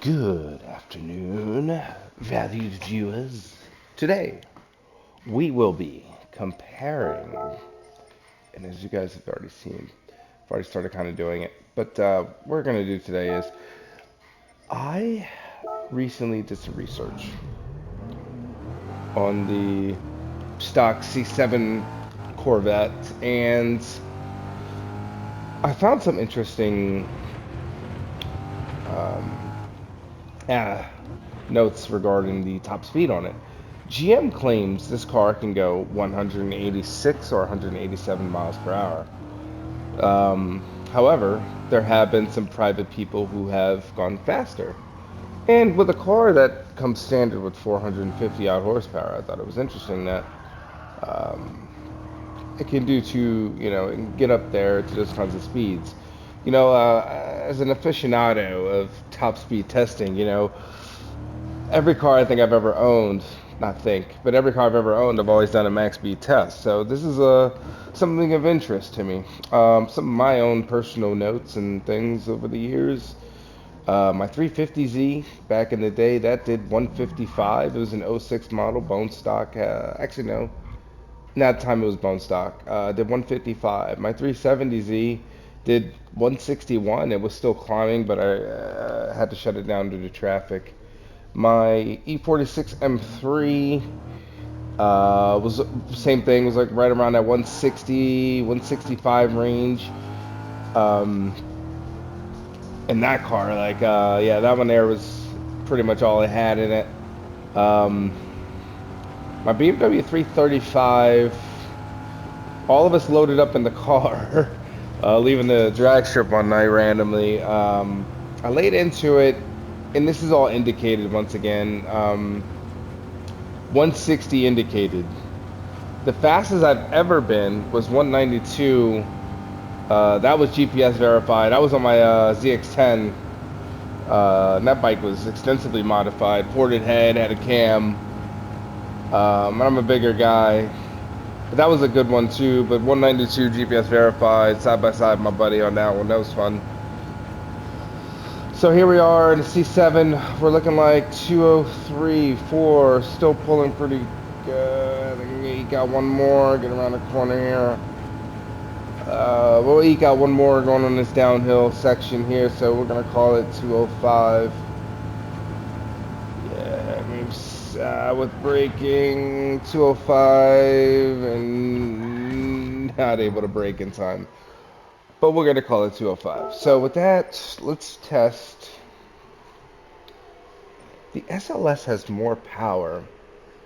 Good afternoon, valued viewers. Today, we will be comparing, and as you guys have already seen, I've already started kind of doing it, but what we're going to do today is I recently did some research on the stock C7 Corvette, and I found some interesting um, uh, notes regarding the top speed on it. GM claims this car can go 186 or 187 miles per hour. However, there have been some private people who have gone faster. And with a car that comes standard with 450 odd horsepower, I thought it was interesting that um, it can do and get up there to those kinds of speeds. As an aficionado of top speed testing, every car I think I've ever owned, not think, but every car I've ever owned, I've always done a max speed test. So this is something of interest to me. Some of my own personal notes and things over the years. My 350Z back in the day, that did 155. It was an '06 model, bone stock. Actually, no, not time it was bone stock. Did 155. My 370Z did 161. It was still climbing, but I had to shut it down due to traffic. My E46 M3 was the same thing. Was like right around that 160, 165 range. Um, and that car, that one there was pretty much all it had in it. My BMW 335, all of us loaded up in the car, leaving the drag strip one night randomly. I laid into it, and this is all indicated once again. 160 indicated. The fastest I've ever been was 192. That was GPS verified. I was on my ZX10. And that bike was extensively modified. Ported head, had a cam. I'm a bigger guy. But that was a good one too. But 192 GPS verified, side by side, my buddy on that one. That was fun. So here we are in the C7. We're looking like 203, 4, still pulling pretty good. I think we got one more, get around the corner here. We'll eke out one more going on this downhill section here, so we're gonna call it 205. Yeah, maybe with braking 205 and not able to brake in time. But we're gonna call it 205. So with that, let's test. The SLS has more power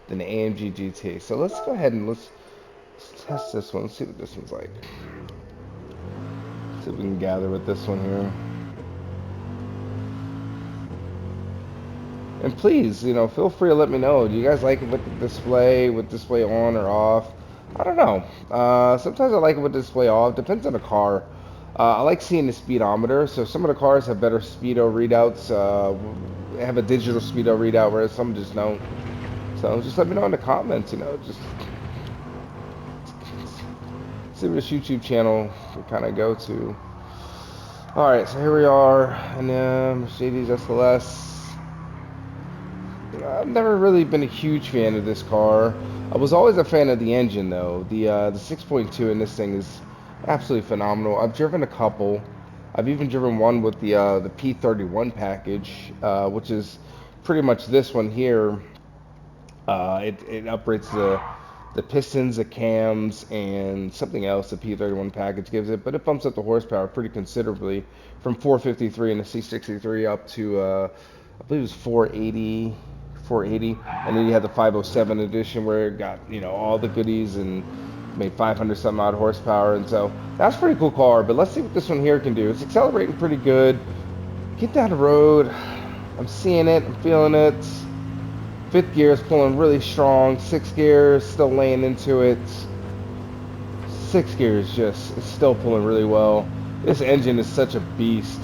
than the AMG GT. So let's go ahead and let's test this one. Let's see what this one's like. See if we can gather with this one here. And please, feel free to let me know. Do you guys like it with the display on or off? I don't know. Sometimes I like it with the display off. Depends on the car. I like seeing the speedometer. So some of the cars have better speedo readouts. Have a digital speedo readout, whereas some just don't. So just let me know in the comments. Just see which YouTube channel we kind of go to. All right, so here we are in the Mercedes SLS. I've never really been a huge fan of this car. I was always a fan of the engine, though. The 6.2 in this thing is absolutely phenomenal. I've driven a couple. I've even driven one with the P31 package, which is pretty much this one here. It upgrades the pistons, the cams, and something else the P31 package gives it, but it bumps up the horsepower pretty considerably from 453 in the C63 up to I believe it was 480, and then you have the 507 edition where it got all the goodies and made 500 some odd horsepower, and so that's a pretty cool car. But let's see what this one here can do. It's accelerating pretty good. Get down the road. I'm seeing it. I'm feeling it. Fifth gear is pulling really strong. Sixth gear is still laying into it. Sixth gear is it's still pulling really well. This engine is such a beast.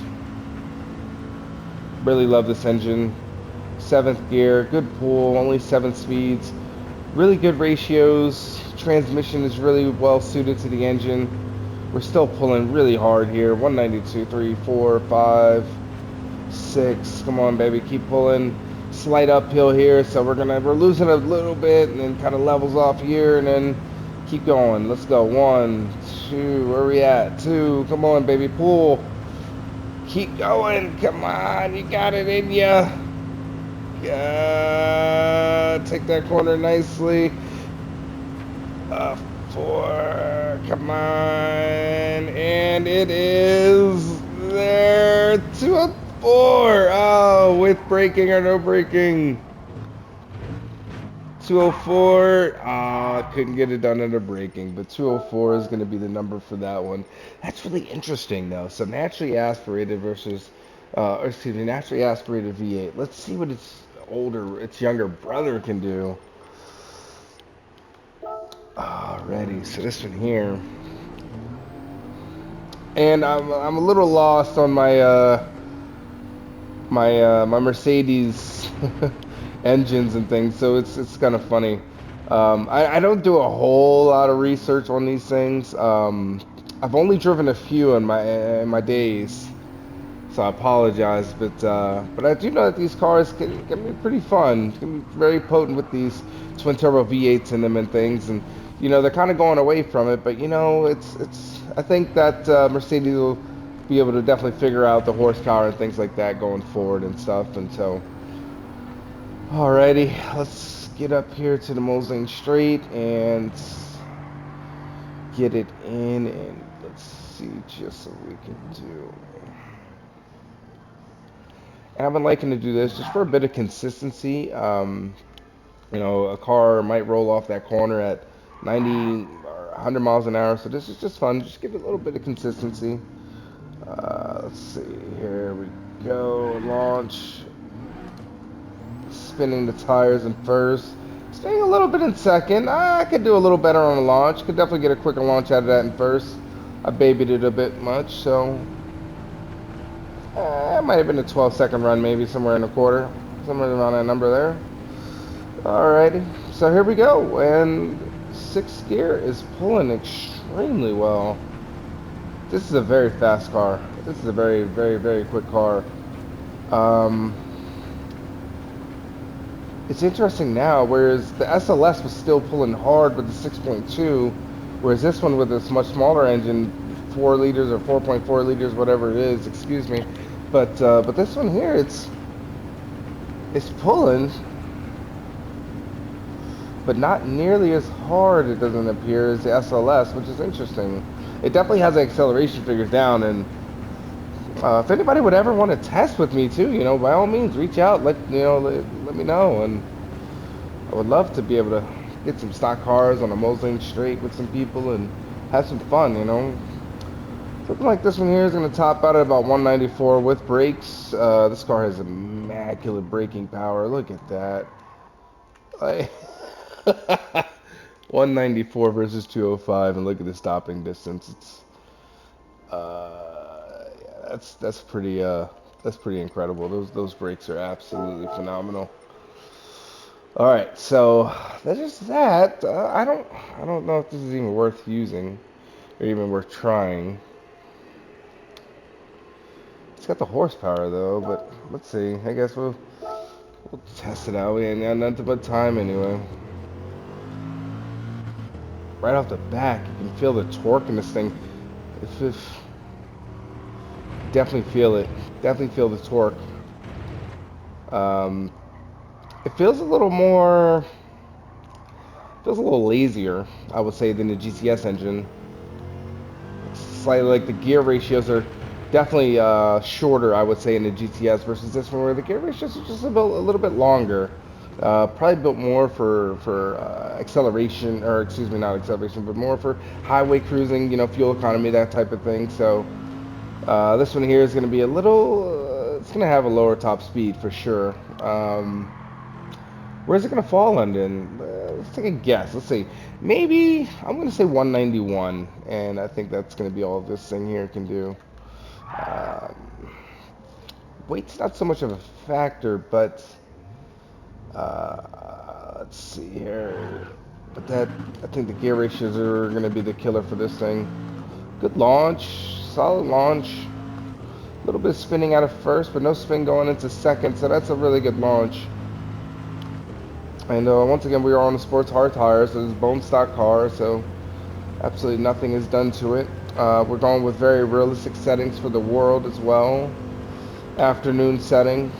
Really love this engine. Seventh gear, good pull, only 7 speeds. Really good ratios. Transmission is really well suited to the engine. We're still pulling really hard here. 192, 3, 4, 5. 6. Come on, baby, keep pulling. Slight uphill here, so we're losing a little bit, and then kind of levels off here, and then keep going. Let's go. 1, 2. Where we at? 2. Come on, baby, pull. Keep going. Come on, you got it in ya. Take that corner nicely. 4. Come on, and it is there. 204. Oh, with braking or no braking. 204. Couldn't get it done under braking, but 204 is going to be the number for that one. That's really interesting, though. So naturally aspirated versus, naturally aspirated V8. Let's see what its younger brother can do. Alrighty, so this one here, and I'm a little lost on my Mercedes engines and things, so it's kind of funny. I don't do a whole lot of research on these things. I've only driven a few in my days, so I apologize, but I do know that these cars can be pretty fun. Can be very potent with these twin turbo V8s in them and things, and they're kind of going away from it. But it's I think that Mercedes will be able to definitely figure out the horsepower and things like that going forward and stuff. And so, alrighty, let's get up here to the Mosley Straight and get it in, and let's see just what we can do. And I've been liking to do this just for a bit of consistency. A car might roll off that corner at 90 or 100 miles an hour, so this is just fun. Just give it a little bit of consistency. Let's see, here we go. Launch. Spinning the tires in first. Spinning a little bit in second. I could do a little better on the launch. Could definitely get a quicker launch out of that in first. I babied it a bit much, so it might have been a 12-second run, maybe somewhere in the quarter, somewhere around that number there. Alrighty, so here we go, and 6th gear is pulling extremely well. This is a very fast car. This is a very, very, very quick car. It's interesting now, whereas the SLS was still pulling hard with the 6.2, whereas this one with this much smaller engine, 4 liters or 4.4 liters, whatever it is, excuse me. But this one here, it's pulling, but not nearly as hard, it doesn't appear, as the SLS, which is interesting. It definitely has the acceleration figures down, and if anybody would ever want to test with me too, by all means, reach out, let me know, and I would love to be able to get some stock cars on a Mosley Straight with some people and have some fun, Something like this one here is going to top out at about 194 with brakes. This car has immaculate braking power. Look at that. 194 versus 205, and look at the stopping distance. It's yeah, that's pretty incredible. Those brakes are absolutely phenomenal. All right, so that's just that. I don't know if this is even worth using or even worth trying. It's got the horsepower though, but let's see. I guess we'll test it out. We ain't got nothing but time anyway. Right off the back, you can feel the torque in this thing. Definitely feel it. Definitely feel the torque. It feels a little more, feels a little lazier, I would say, than the GTS engine. It's slightly like the gear ratios are definitely shorter, I would say, in the GTS versus this one, where the gear ratios are just a little bit longer. Probably built more for acceleration, or excuse me, not acceleration, but more for highway cruising, fuel economy, that type of thing. So this one here is going to be a little, it's going to have a lower top speed for sure. Where's it going to fall under? Let's take a guess. Let's see. Maybe, I'm going to say 191, and I think that's going to be all this thing here can do. Weight's not so much of a factor, but let's see here. But I think the gear ratios are going to be the killer for this thing. Good launch, solid launch. A little bit of spinning out of first, but no spin going into second, so that's a really good launch. And once again, we are on a sports hard tire, so it's a bone stock car, so absolutely nothing is done to it. We're going with very realistic settings for the world as well. Afternoon setting.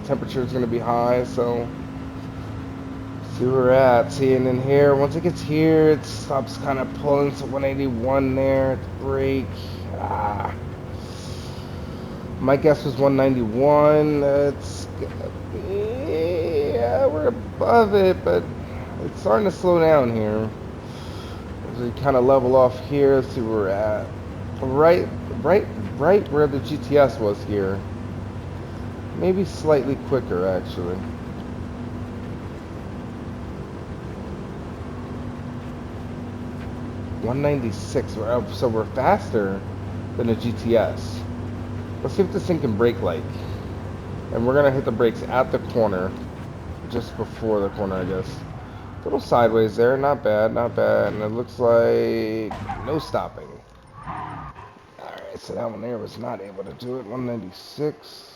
Temperature is going to be high, so see where we're at. Seeing in here, once it gets here, it stops kind of pulling to 181 there at the brake. My guess was 191. It's gonna be, yeah, we're above it, but it's starting to slow down here. As we kind of level off here, let's see where we're at. Right where the GTS was here. Maybe slightly quicker, actually. $196. So we're faster than a GTS. Let's see what this thing can brake like. And we're gonna hit the brakes at the corner, just before the corner, I guess. A little sideways there, not bad, not bad. And it looks like no stopping. Alright, so that one there was not able to do it. 196.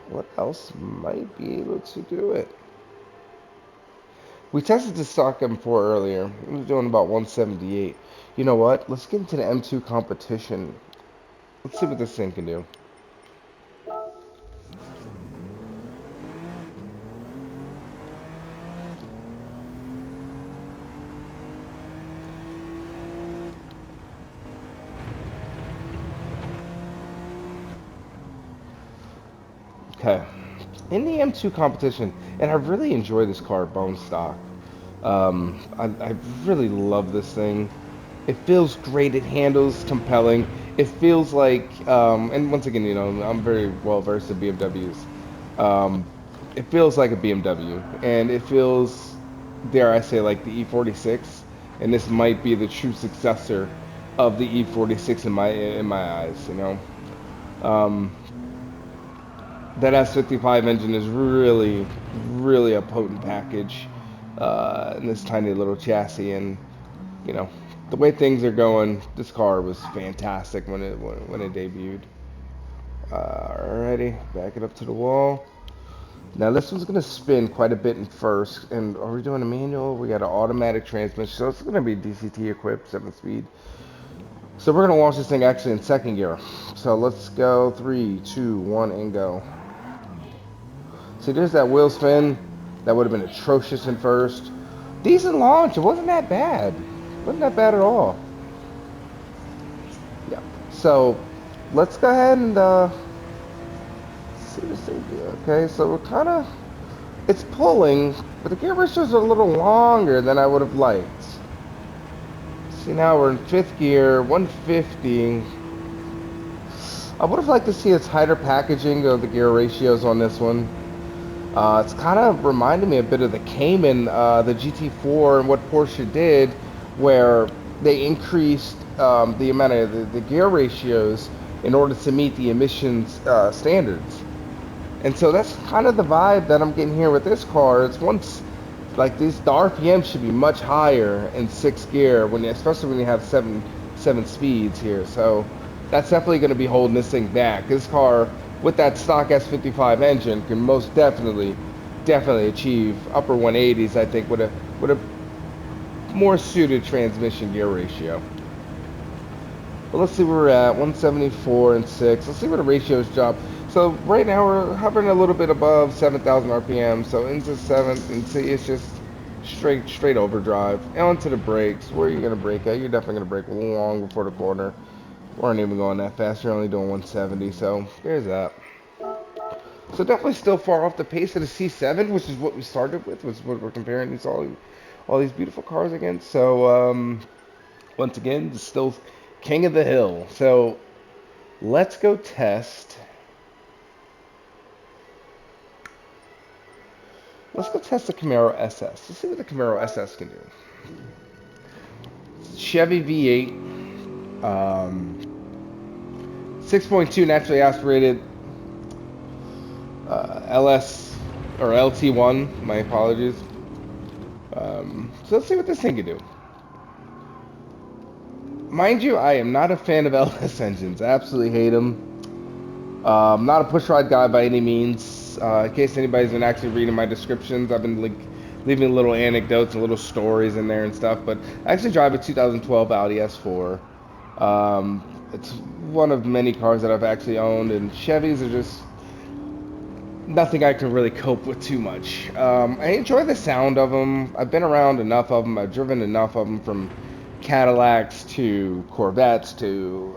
What else might be able to do it? We tested the stock M4 earlier. It was doing about 178. You know what? Let's get into the M2 competition. Let's see what this thing can do. Okay. In the M2 competition, and I really enjoy this car, bone stock. I really love this thing. It feels great. It handles compelling. It feels like, and once again, you know, I'm very well versed in BMWs. It feels like a BMW, and it feels, dare I say, like the E46. And this might be the true successor of the E46 in my eyes. You know, that S55 engine is really a potent package in this tiny little chassis, and you know, the way things are going, this car was fantastic when it debuted. Alrighty, back it up to the wall. Now this one's gonna spin quite a bit in first, and are we doing a manual? We got an automatic transmission, so it's gonna be DCT equipped, 7-speed. So we're gonna launch this thing actually in second gear. So let's go, 3, 2, 1, and go. See, there's that wheel spin. That would have been atrocious in first. Decent launch. It wasn't that bad. Wasn't that bad at all. Yeah. So let's go ahead and see this thing do. Okay, so we're kind of, it's pulling, but the gear ratios are a little longer than I would have liked. See, now we're in fifth gear, 150. I would have liked to see a tighter packaging of the gear ratios on this one. It's kind of reminded me a bit of the Cayman, the GT4, and what Porsche did, where they increased the amount of the gear ratios in order to meet the emissions standards. And so that's kind of the vibe that I'm getting here with this car. It's once, like, the RPM should be much higher in sixth gear, especially when you have seven speeds here. So that's definitely going to be holding this thing back. This car, with that stock S55 engine, can most definitely achieve upper 180s, I think, with a more suited transmission gear ratio. But let's see where we're at, 174 and 6. Let's see where the ratios drop. So right now we're hovering a little bit above 7,000 RPM, so into 7th, and see, it's just straight overdrive. And onto the brakes. Where are you going to brake at? You're definitely going to brake long before the corner. We aren't even going that fast. You're only doing 170, so there's that. So definitely still far off the pace of the C7, which is what we started with, which is what we're comparing all these beautiful cars against. So once again, still king of the hill. So let's go test. Let's go test the Camaro SS. Let's see what the Camaro SS can do. Chevy V8, 6.2 naturally aspirated, LS or LT1. My apologies. So let's see what this thing can do. Mind you, I am not a fan of LS engines. I absolutely hate them. Not a pushrod guy by any means. In case anybody's been actually reading my descriptions, I've been leaving little anecdotes and little stories in there and stuff. But I actually drive a 2012 Audi S4. It's one of many cars that I've actually owned, and Chevys are just nothing I can really cope with too much. I enjoy the sound of them. I've been around enough of them. I've driven enough of them, from Cadillacs to Corvettes to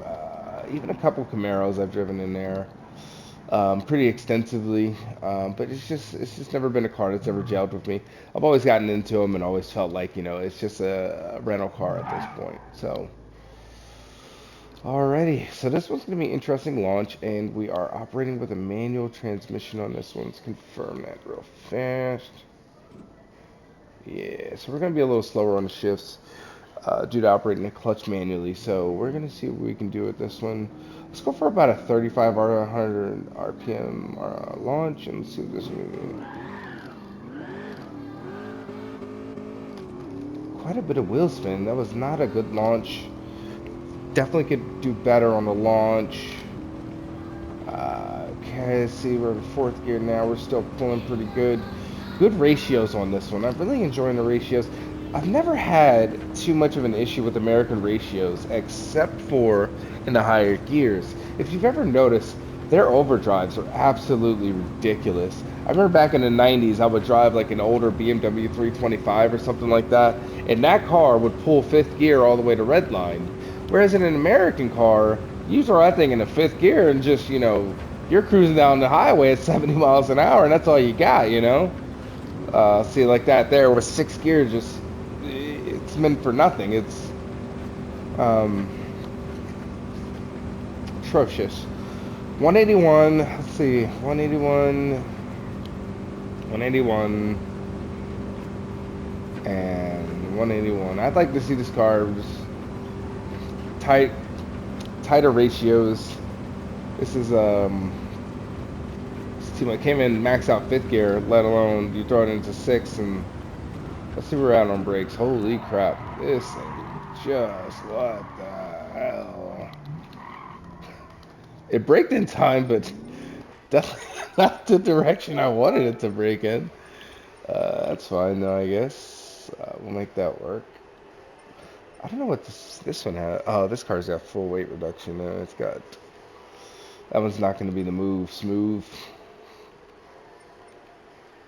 even a couple Camaros I've driven in there pretty extensively. But it's just never been a car that's ever gelled with me. I've always gotten into them and always felt like, it's just a rental car at this point. So. Alrighty, so this one's going to be an interesting launch, and we are operating with a manual transmission on this one. Let's confirm that real fast. Yeah, so we're going to be a little slower on the shifts due to operating the clutch manually. So we're going to see what we can do with this one. Let's go for about a 35 or 100 RPM launch, and let's see what this one is. Quite a bit of wheel spin. That was not a good launch. Definitely could do better on the launch. Okay, see, we're in fourth gear now. We're still pulling pretty good. Good ratios on this one. I'm really enjoying the ratios. I've never had too much of an issue with American ratios, except for in the higher gears. If you've ever noticed, their overdrives are absolutely ridiculous. I remember back in the 90s, I would drive like an older BMW 325 or something like that, and that car would pull fifth gear all the way to redline. Whereas in an American car, you throw that thing in the fifth gear and just, you're cruising down the highway at 70 miles an hour, and that's all you got, See, like that there with sixth gear, it's meant for nothing. It's atrocious. 181, let's see, 181, and 181. I'd like to see this car just tighter ratios. This is this team came in max out fifth gear, let alone you throw it into sixth, and let's see where we're at on brakes. Holy crap, this thing just what the hell. It braked in time, but definitely not the direction I wanted it to brake in. That's fine though, I guess. We'll make that work. I don't know what this one has. Oh, this car's got full weight reduction. It's got, that one's not going to be the move. Smooth.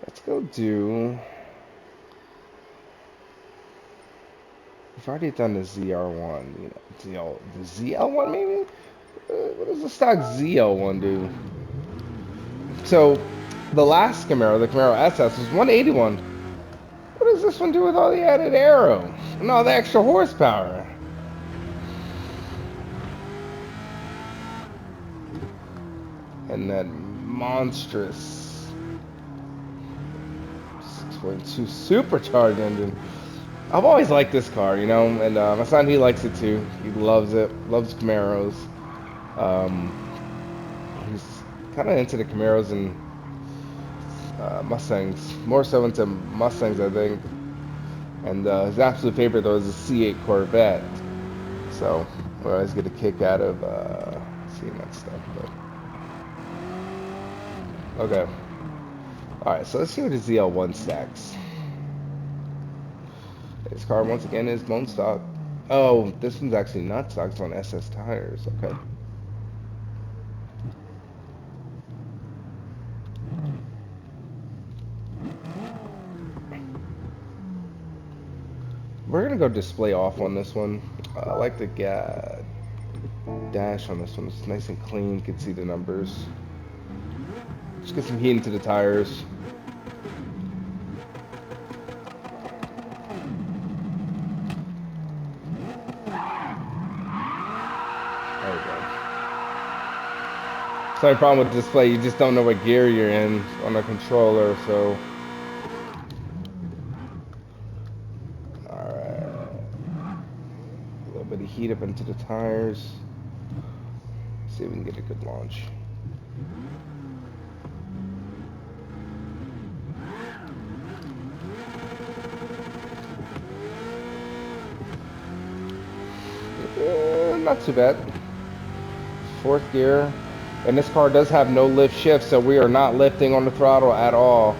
Let's go do. We've already done the ZR1. The ZL1 maybe. What does the stock ZL1 do? So, the last Camaro, the Camaro SS, was 181. What does this one do with all the added aero and all the extra horsepower? And that monstrous 6.2 supercharged engine. I've always liked this car, and my son, he likes it too. He loves it, loves Camaros. He's kind of into the Camaros and Mustangs, more so into Mustangs, I think. And his absolute favorite though is the C8 Corvette. So we always get a kick out of seeing that stuff. But okay, all right. So let's see what the ZL1 stacks. This car once again is bone stock. Oh, this one's actually not stock. It's on SS tires. Okay. We're gonna go display off on this one. I like the dash on this one. It's nice and clean. You can see the numbers. Just get some heat into the tires. There we go. So the problem with display, you just don't know what gear you're in on a controller, so. Heat up into the tires. See if we can get a good launch. not too bad. Fourth gear. And this car does have no lift shift, so we are not lifting on the throttle at all.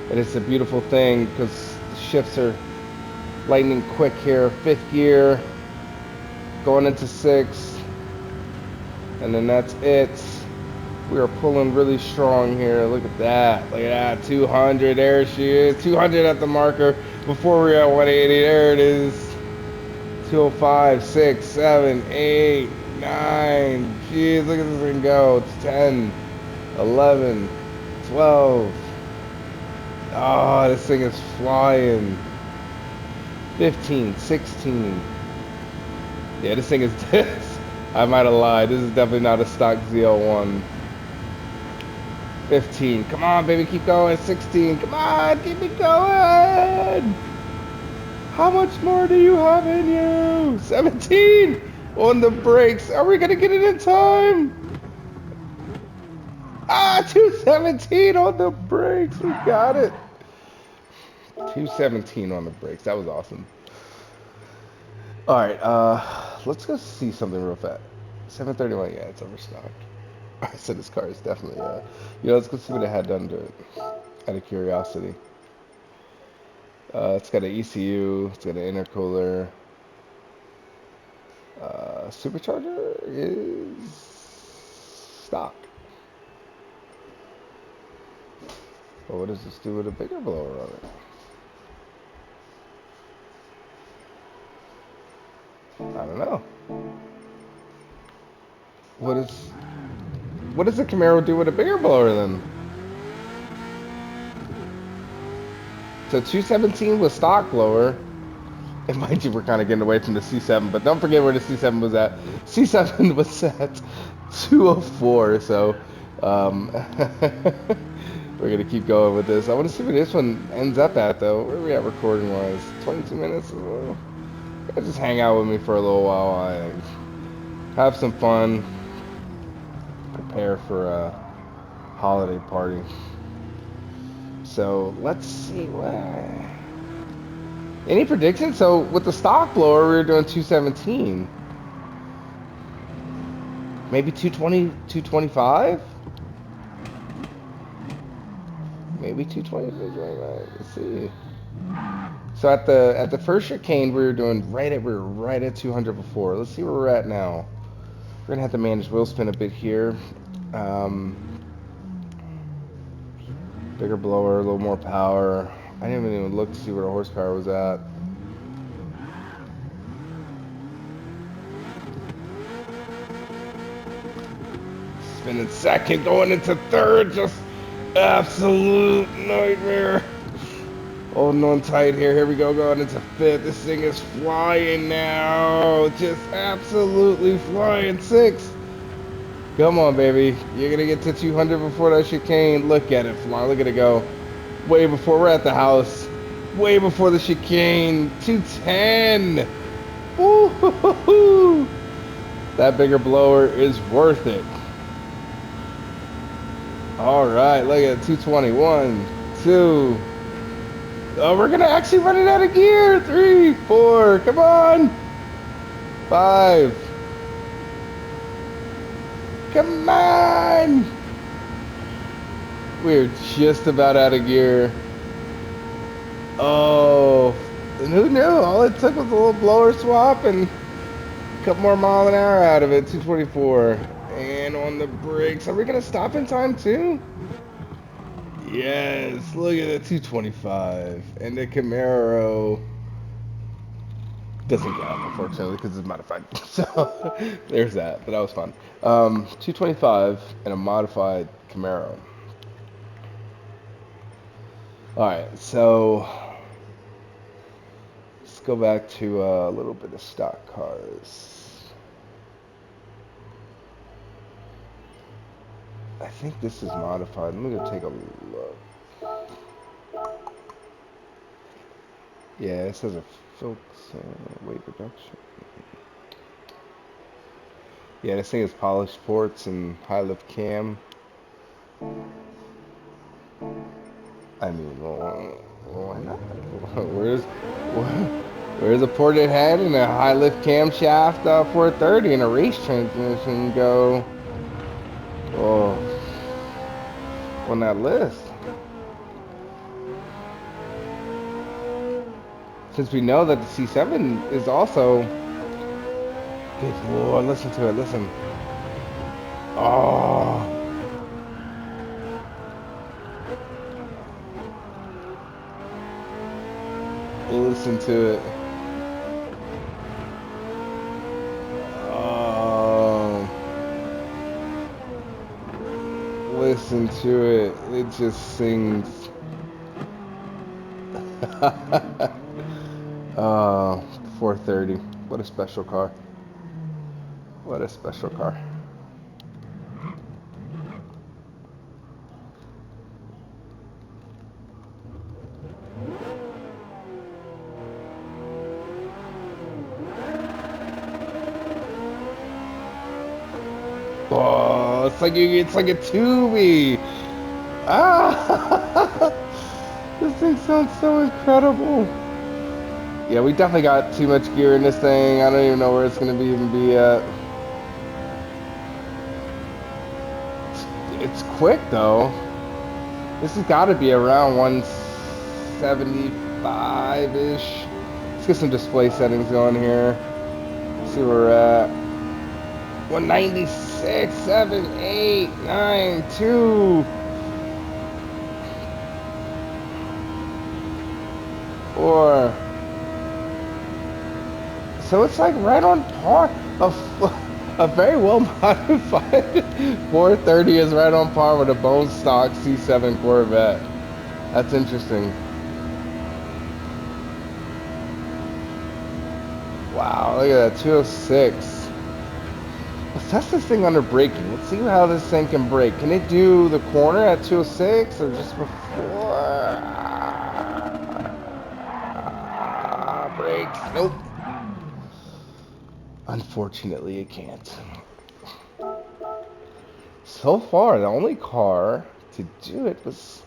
And it's a beautiful thing because the shifts are lightning quick here. Fifth gear, going into sixth, and then that's it. We are pulling really strong here. Look at that. Look at that. 200. There she is. 200 at the marker. Before we were at 180. There it is. 205, 6, 7, 8, 9. Jeez, look at this thing go. It's 10, 11, 12. Oh, this thing is flying. 15, 16. Yeah, this thing is this. I might have lied. This is definitely not a stock ZL1. 15. Come on, baby, keep going. 16. Come on, keep it going. How much more do you have in you? 17 on the brakes. Are we gonna get it in time? Ah, 217 on the brakes. We got it. 217 on the brakes. That was awesome. All right, let's go see something real fast. 731. Yeah, it's overstocked. I said this car is definitely. Let's go see what it had done to it. Out of curiosity. It's got an ECU. It's got an intercooler. Supercharger is stock. Well, what does this do with a bigger blower on it? I don't know. What does the Camaro do with a bigger blower then? So 217 was stock blower. And mind you, we're kind of getting away from the C7, but don't forget where the C7 was at. C7 was at 204, so we're going to keep going with this. I want to see where this one ends up at, though. Where are we at recording-wise? 22 minutes? Just hang out with me for a little while. I have some fun. Prepare for a holiday party. So, let's see what... Any predictions? So with the stock blower, we were doing 217. Maybe 220, 225? Maybe 220. Let's see. So at the first chicane, we were right at 200 before. Let's see where we're at now. We're gonna have to manage wheel spin a bit here. Bigger blower, a little more power. I didn't even look to see where the horsepower was at. Spinning second, going into third, just absolute nightmare. Holding on tight here. Here we go, going into fifth. This thing is flying now. Just absolutely flying. Sixth. Come on, baby. You're going to get to 200 before that chicane. Look at it fly. Look at it go. Way before we're at the house. Way before the chicane. 210. Woo-hoo-hoo-hoo. That bigger blower is worth it. All right, look at 221, 2. Oh, we're gonna actually run it out of gear. 3, 4. Come on. 5. Come on. We're just about out of gear. Oh, and who knew? All it took was a little blower swap and a couple more mile an hour out of it. 224. And on the brakes. Are we going to stop in time too? Yes. Look at the 225. And the Camaro doesn't go, unfortunately, because it's modified. So there's that. But that was fun. 225 and a modified Camaro. Alright, so let's go back to a little bit of stock cars. I think this is modified. Let me go take a look. Yeah, it says a Filks weight reduction. Yeah, this thing is polished ports and high lift cam. I mean, well, why not? Where's a ported head and a high lift camshaft 430 and a race transmission go oh, on that list? Since we know that the C7 is also... Good Lord, listen to it, listen. Oh. Listen to it. Oh. Listen to it. It just sings. Oh, 430. What a special car. What a special car. Oh, it's like a Tubi. Ah, this thing sounds so incredible. Yeah, we definitely got too much gear in this thing. I don't even know where it's gonna even be at. It's quick though. This has got to be around 175-ish. Let's get some display settings going here. See where we're at. 196, 7, 8, 9, 2. 4. So it's like right on par. A very well modified 430 is right on par with a bone stock C7 Corvette. That's interesting. Wow, look at that, 206. Let's test this thing under braking. Let's see how this thing can brake. Can it do the corner at 206 or just before? Brakes. Nope. Unfortunately, it can't. So far, the only car to do it was...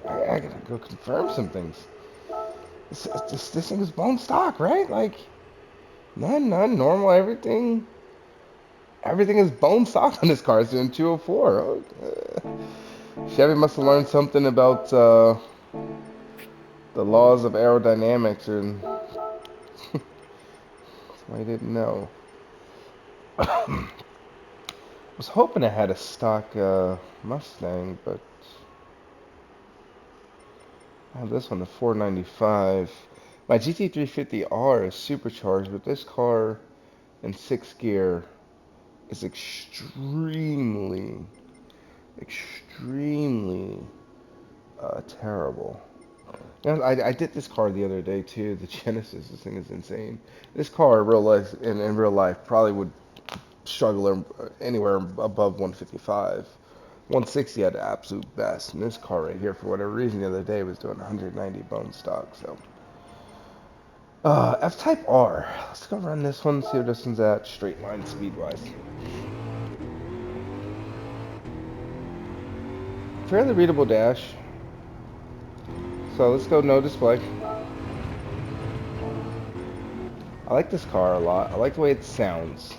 I gotta go confirm some things. This thing is bone stock, right? Like, none, normal, everything. Everything is bone stock on this car. It's doing 204. Chevy must have learned something about the laws of aerodynamics, and I didn't know. I was hoping I had a stock Mustang, but I have this one, the 495. My GT350R is supercharged, but this car in 6th gear is extremely terrible. You know, I did this car the other day too, the Genesis. This thing is insane. This car in real life probably would struggle anywhere above 155. 160 at the absolute best. And this car right here, for whatever reason, the other day was doing 190 bone stock. So, F-Type R. Let's go run this one, see what this one's at, straight line speed-wise. Fairly readable dash. So let's go no display. I like this car a lot. I like the way it sounds.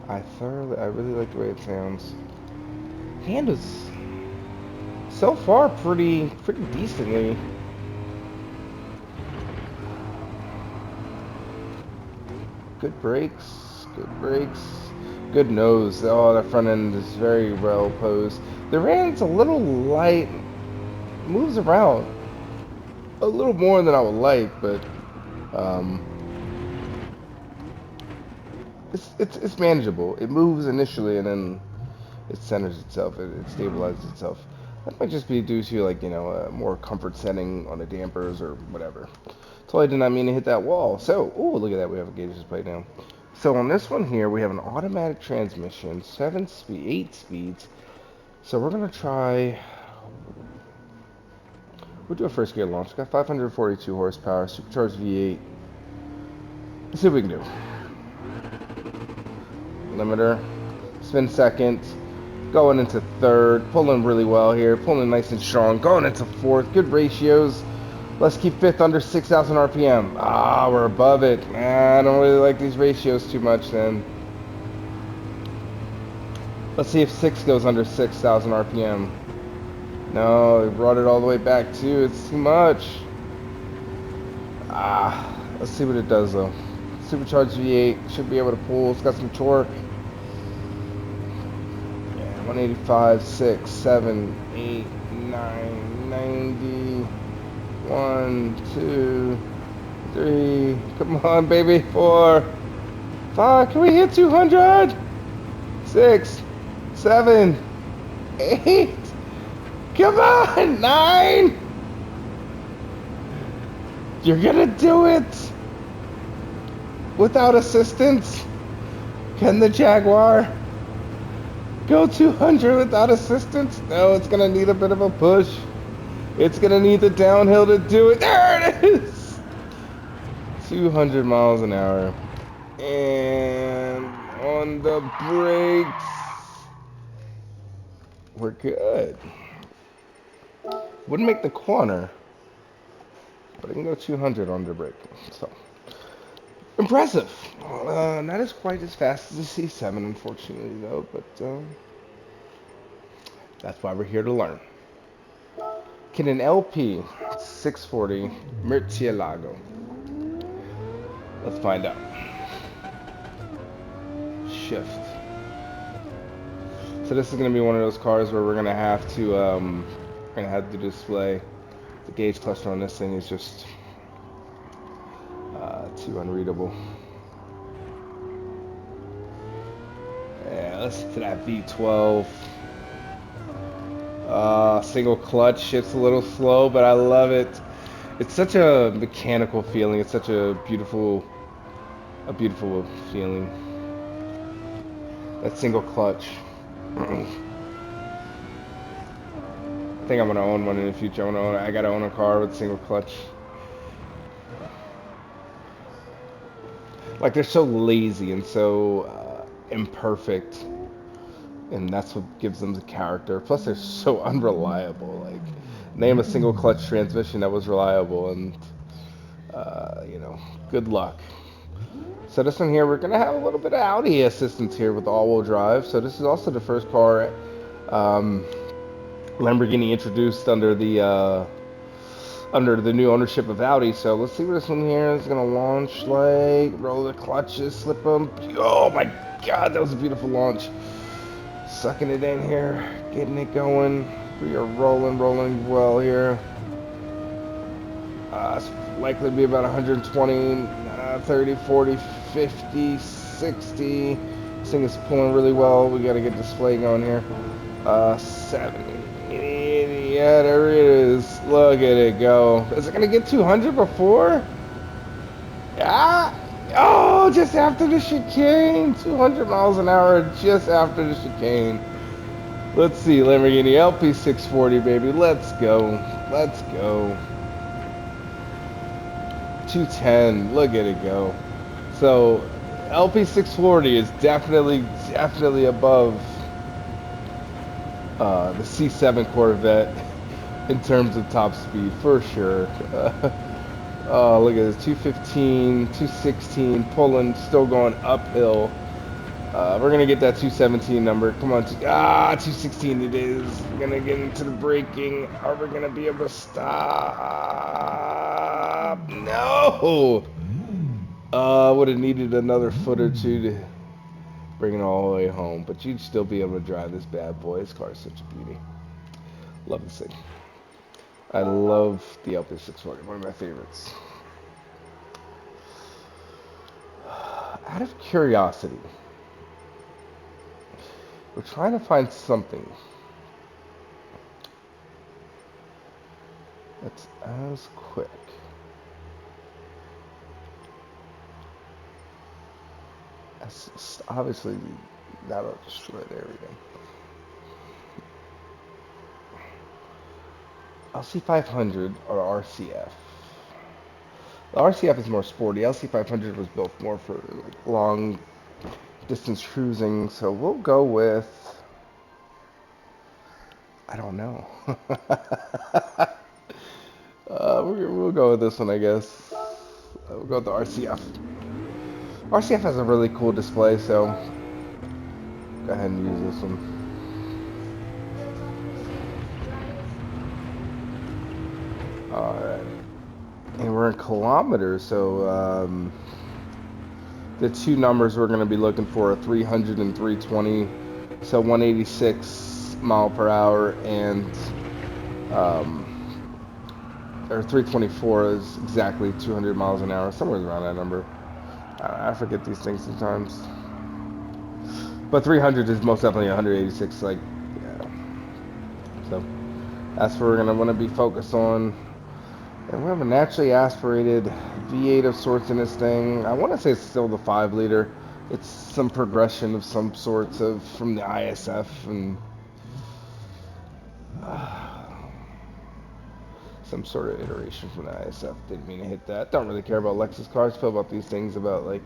I really like the way it sounds. Handles so far pretty decently. Good brakes, good nose. Oh, that front end is very well posed. The rear end's a little light, moves around a little more than I would like, but it's manageable. It moves initially and then it centers itself, it stabilizes itself. That might just be due to, like, you know, a more comfort setting on the dampers or whatever. Totally did not mean to hit that wall. So, oh, look at that, we have a gauge display now. So on this one here, we have an automatic transmission, 8 speeds. So we're gonna try, we'll do a first gear launch. Got 542 horsepower, supercharged V8. Let's see what we can do. Limiter, spin second, going into third, pulling really well here, pulling nice and strong, going into fourth, good ratios. Let's keep fifth under 6,000 RPM. Ah, we're above it. I don't really like these ratios too much then. Let's see if 6 goes under 6,000 RPM. No, it brought it all the way back too. It's too much. Let's see what it does though. Supercharged V8 should be able to pull. It's got some torque. Yeah, 185, 6, 7, 8, 9, 90. 1, 2, 3. Come on, baby. 4, 5. Can we hit 200? 6, 7, 8. Come on, 9. You're gonna do it without assistance. Can the Jaguar go 200 without assistance? No, it's gonna need a bit of a push. It's gonna need the downhill to do it. There it is. 200 miles an hour. And on the brakes. We're good. Wouldn't make the corner, but I can go 200 on the brake. So impressive. Not as quite as fast as the C7, unfortunately, though. But that's why we're here to learn. Can an LP 640 Murcielago? Let's find out. Shift. So this is going to be one of those cars where we're going to have to display. The gauge cluster on this thing is just too unreadable. Yeah, listen to that V12. Single clutch. It's a little slow, but I love it. It's such a mechanical feeling. It's such a beautiful feeling. That single clutch. I think I'm gonna own one in the future. I gotta own a car with single clutch. Like, they're so lazy and so imperfect, and that's what gives them the character. Plus, they're so unreliable. Like, name a single clutch transmission that was reliable, and good luck. So this one here, we're gonna have a little bit of Audi assistance here with all-wheel drive. So this is also the first car Lamborghini introduced under the new ownership of Audi. So let's see what this one here is gonna launch like. Roll the clutches, slip them. Oh my God, that was a beautiful launch. Sucking it in here, getting it going. We are rolling well here. It's likely to be about 120, 30, 40, 50, 60. This thing is pulling really well. We gotta get display going here. 70. Yeah, there it is. Look at it go. Is it gonna get 200 before? Yeah. Oh, just after the chicane. 200 miles an hour just after the chicane. Let's see, Lamborghini LP640, baby. Let's go. Let's go. 210. Look at it go. So LP640 is definitely above the C7 Corvette in terms of top speed, for sure. Oh, look at this, 215, 216, pulling, still going uphill. We're going to get that 217 number. Come on, 216 it is. We're going to get into the braking. Are we going to be able to stop? No! Would have needed another foot or two to bring it all the way home. But you'd still be able to drive this bad boy. This car is such a beauty. Love this thing. I love the LP640, one of my favorites. Out of curiosity, we're trying to find something that's as quick as, obviously, that'll destroy everything. LC500 or RCF. The RCF is more sporty. LC500 was built more for like long distance cruising, so we'll go with, I don't know. We'll go with this one, I guess. We'll go with the RCF. RCF has a really cool display, so go ahead and use this one. Alright. And we're in kilometers, so the two numbers we're going to be looking for are 300 and 320. So 186 mile per hour and or 324 is exactly 200 miles an hour, somewhere around that number. I forget these things sometimes. But 300 is most definitely 186, like, yeah. So that's what we're going to want to be focused on. And we have a naturally aspirated V8 of sorts in this thing. I want to say it's still the 5-liter. It's some progression of some sorts of from the ISF and some sort of iteration from the ISF. Didn't mean to hit that. Don't really care about Lexus cars. Feel about these things about like,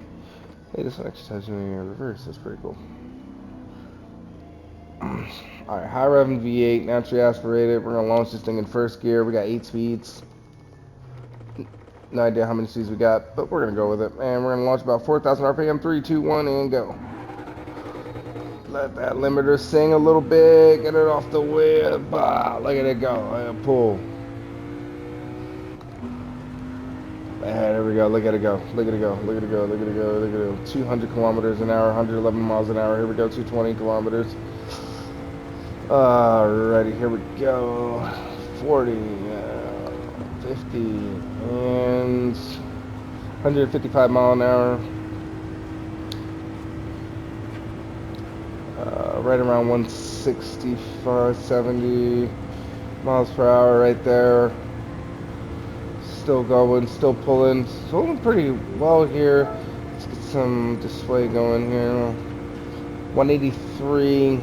hey, this one actually tells you in reverse. That's pretty cool. Alright, high revving V8, naturally aspirated. We're gonna launch this thing in first gear. We got 8 speeds. No idea how many speeds we got, but we're gonna go with it. And we're gonna launch about 4,000 RPM. 3, 2, 1, and go. Let that limiter sing a little bit. Get it off the whip. Ah, look at it go. Pull. There we go. Look at it go. Look at it go. Look at it go. Look at it go. Look at it go. 200 kilometers an hour. 111 miles an hour. Here we go. 220 kilometers. Alrighty. Here we go. 40, 50, and 155 mile an hour. Right around 165, 70 miles per hour right there. Still going, still pulling pretty well here. Let's get some display going here. 183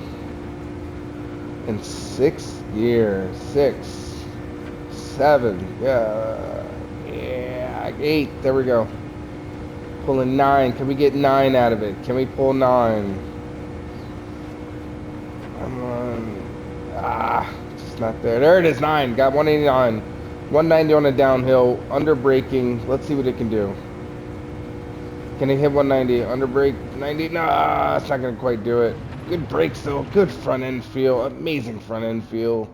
in 6 gear. 6, 7, yeah, 8. There we go. Pulling 9. Can we get 9 out of it? Can we pull 9? Come on. Just not there. There it is, 9. Got 189. 190 on a downhill. Under braking. Let's see what it can do. Can it hit 190? Under brake 90? Nah, it's not going to quite do it. Good brakes though. Good front end feel. Amazing front end feel.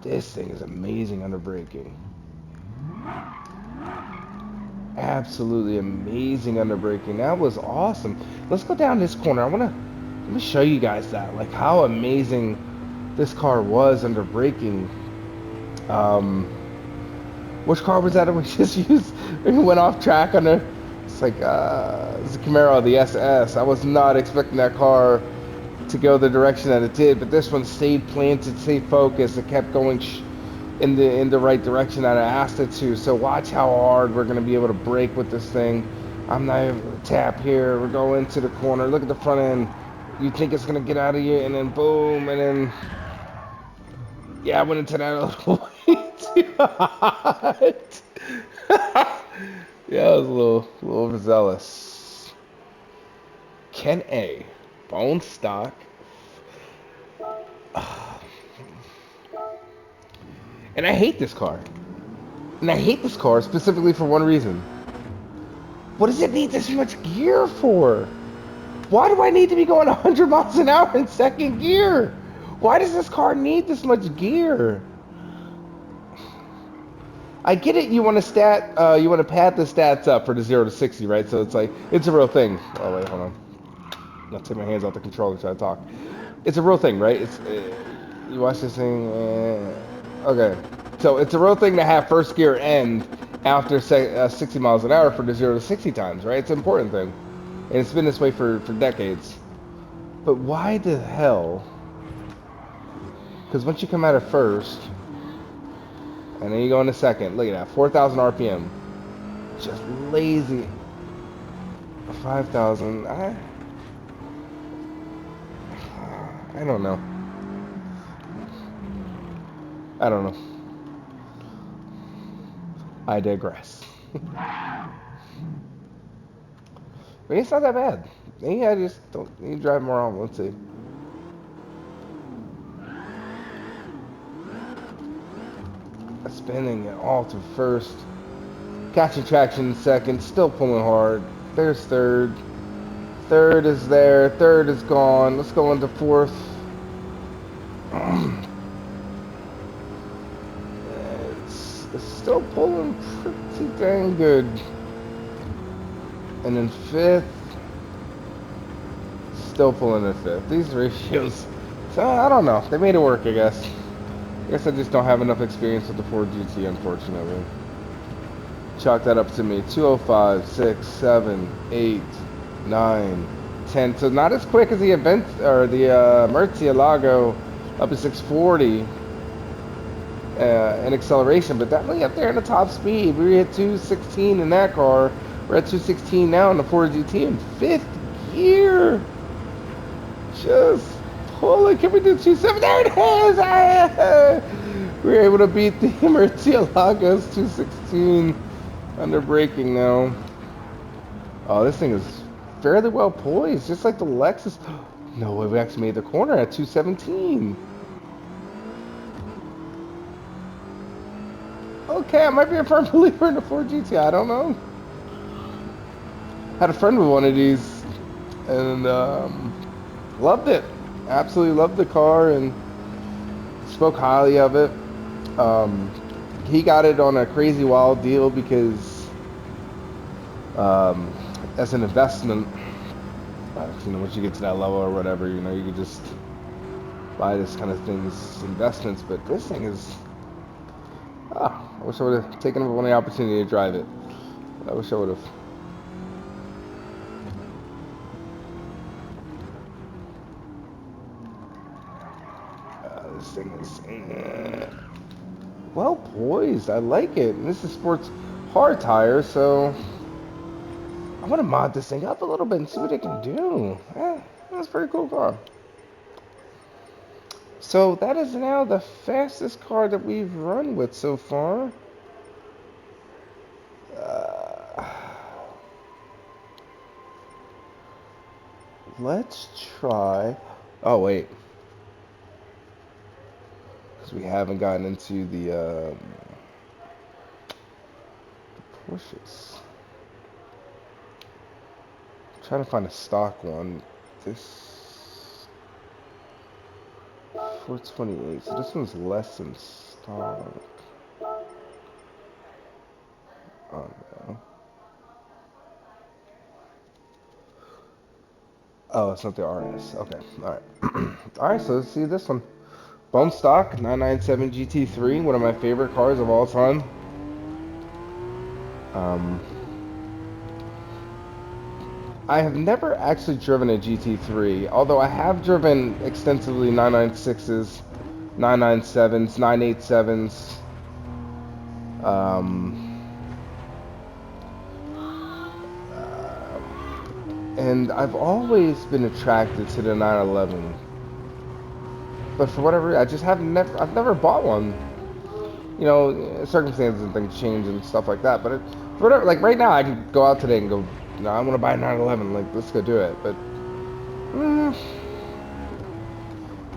This thing is amazing under braking. Absolutely amazing under braking. That was awesome. Let's go down this corner. Let me show you guys that, like how amazing this car was under braking. Which car was that we just used? We went off track on it. It's like it's a Camaro, the SS. I was not expecting that car to go the direction that it did, but this one stayed planted, stayed focused. It kept going in the right direction that I asked it to. So watch how hard we're gonna be able to brake with this thing. I'm not able to tap here. We're going to the corner. Look at the front end. You think it's gonna get out of here, and then boom, and then yeah, I went into that a little way too hard. Yeah, I was a little overzealous. Ken A, bone stock. And I hate this car. And I hate this car specifically for one reason. What does it need this much gear for? Why do I need to be going 100 miles an hour in second gear? Why does this car need this much gear? I get it. You want to you want to pad the stats up for the 0 to 60, right? So it's like it's a real thing. Oh wait, hold on. I'll take my hands off the controller so I talk. It's a real thing, right? It's you watch this thing. Okay, so it's a real thing to have first gear end after 60 miles an hour for the 0 to 60 times, right? It's an important thing, and it's been this way for decades. But why the hell? Because once you come out of first, and then you go into second, look at that, 4,000 RPM. Just lazy. 5,000. I don't know. I don't know. I digress. But it's not that bad. Maybe I just don't need to drive more on. Let's see. spinning it all through first. Catching traction in second, still pulling hard. There's third. Third is there. Third is gone. Let's go into fourth. It's still pulling pretty dang good. And then fifth. Still pulling in fifth. These ratios. So, I don't know. They made it work, I guess. I guess I just don't have enough experience with the Ford GT, unfortunately. Chalk that up to me. 205, 6, 7, 8, 9, 10. So not as quick as the event or the Murcielago up to 640 in acceleration, but definitely up there in the top speed. We hit 216 in that car. We're at 216 now in the Ford GT in fifth gear. Just pull it. Can we do 270? There it is! We were able to beat the Murcielago's 216 under braking now. Oh, this thing is fairly well poised, just like the Lexus. No way, we actually made the corner at 217. Okay, I might be a firm believer in the Ford GT. I don't know. Had a friend with one of these, and loved it. Absolutely loved the car, and spoke highly of it. He got it on a crazy wild deal because, as an investment, you know, once you get to that level or whatever, you know, you could just buy this kind of thing as investments. But this thing is, I wish I would have taken up on the opportunity to drive it. I wish I would have. This thing is well poised. I like it. And this is sports hard tires, so I want to mod this thing up a little bit and see what it can do. That's a pretty cool car. So that is now the fastest car that we've run with so far. Let's try. Oh wait, because we haven't gotten into the Porsches. I'm trying to find a stock one. This 428. So this one's less than stock. Oh no. Oh, it's not the RS. Okay, alright. Alright, so let's see this one. Bone stock, 997 GT3, one of my favorite cars of all time. I have never actually driven a GT3, although I have driven extensively 996s, 997s, 987s. And I've always been attracted to the 911, but for whatever reason, I've never bought one. You know, circumstances and things change and stuff like that. But for whatever, like right now, I could go out today and go, no, I want to buy a 911. Like, let's go do it. But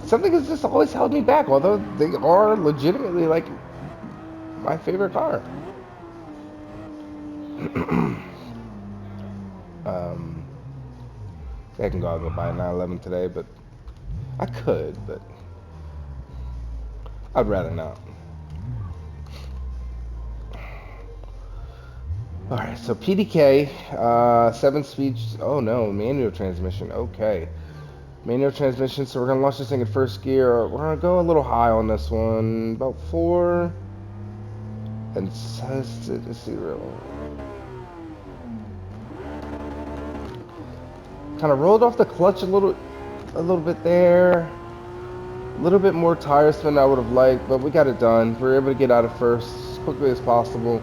something has just always held me back. Although they are legitimately like my favorite car. I can go out and go buy a 911 today, but I could, but I'd rather not. Alright, so PDK, 7-speed, oh no, manual transmission, okay. Manual transmission, so we're going to launch this thing in first gear. We're going to go a little high on this one, about 4, and test it to see real. Kind of rolled off the clutch a little bit there. A little bit more tire spin I would have liked, but we got it done. We were able to get out of first as quickly as possible,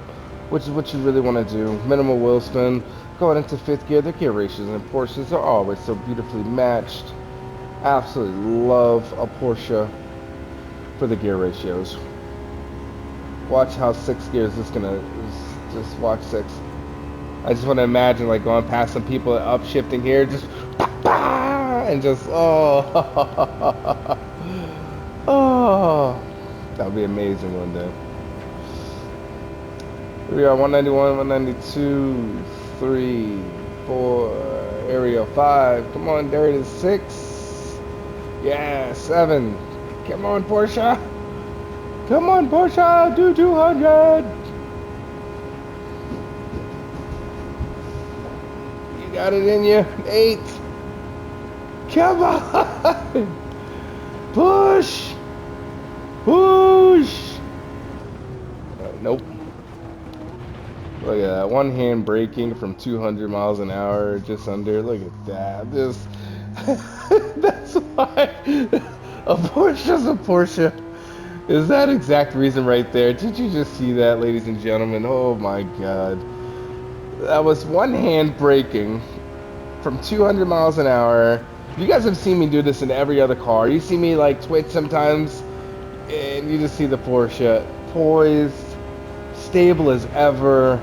which is what you really want to do. Minimal wheel spin. Going into fifth gear, the gear ratios and Porsches are always so beautifully matched. Absolutely love a Porsche for the gear ratios. Watch how 6 gears is gonna just watch 6. I just want to imagine like going past some people upshifting here, just and just oh that would be amazing one day. We got 191, 192, 3, 4, area 5. Come on, there it is. 6. Yeah, 7. Come on, Porsche. Come on, Porsche. Do 200. You got it in you. 8. Come on. Push. Push. Nope. Look at that. One hand braking from 200 miles an hour, just under. Look at that. Just that's why a Porsche's a Porsche. Is that exact reason right there? Did you just see that, ladies and gentlemen? Oh my God. That was one hand braking from 200 miles an hour. You guys have seen me do this in every other car. You see me like twitch sometimes, and you just see the Porsche poised, stable as ever,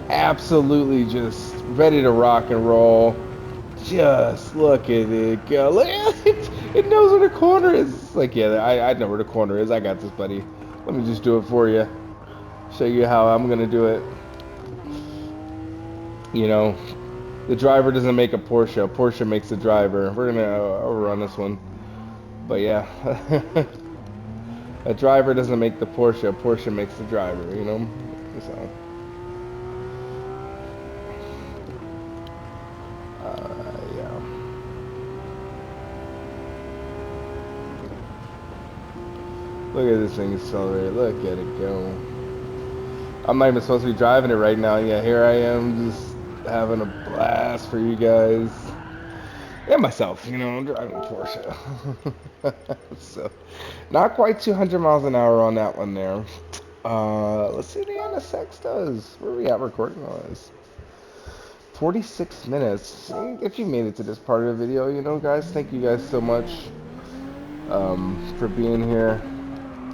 absolutely just ready to rock and roll. Just look at it go. Look at it. It knows where the corner is. It's like, yeah, I know where the corner is. I got this, buddy. Let me just do it for you. Show you how I'm gonna do it. You know, the driver doesn't make a Porsche. A Porsche makes the driver. We're gonna overrun this one. But yeah. A driver doesn't make the Porsche. A Porsche makes the driver, you know? So. Yeah. Look at this thing accelerate. Look at it go. I'm not even supposed to be driving it right now. Yeah, here I am just having a blast for you guys. And myself, you know, I'm driving a Porsche. So, not quite 200 miles an hour on that one there. Let's see what the NSX does. Where are we at recording wise? 46 minutes. If you made it to this part of the video, you know, guys, thank you guys so much for being here.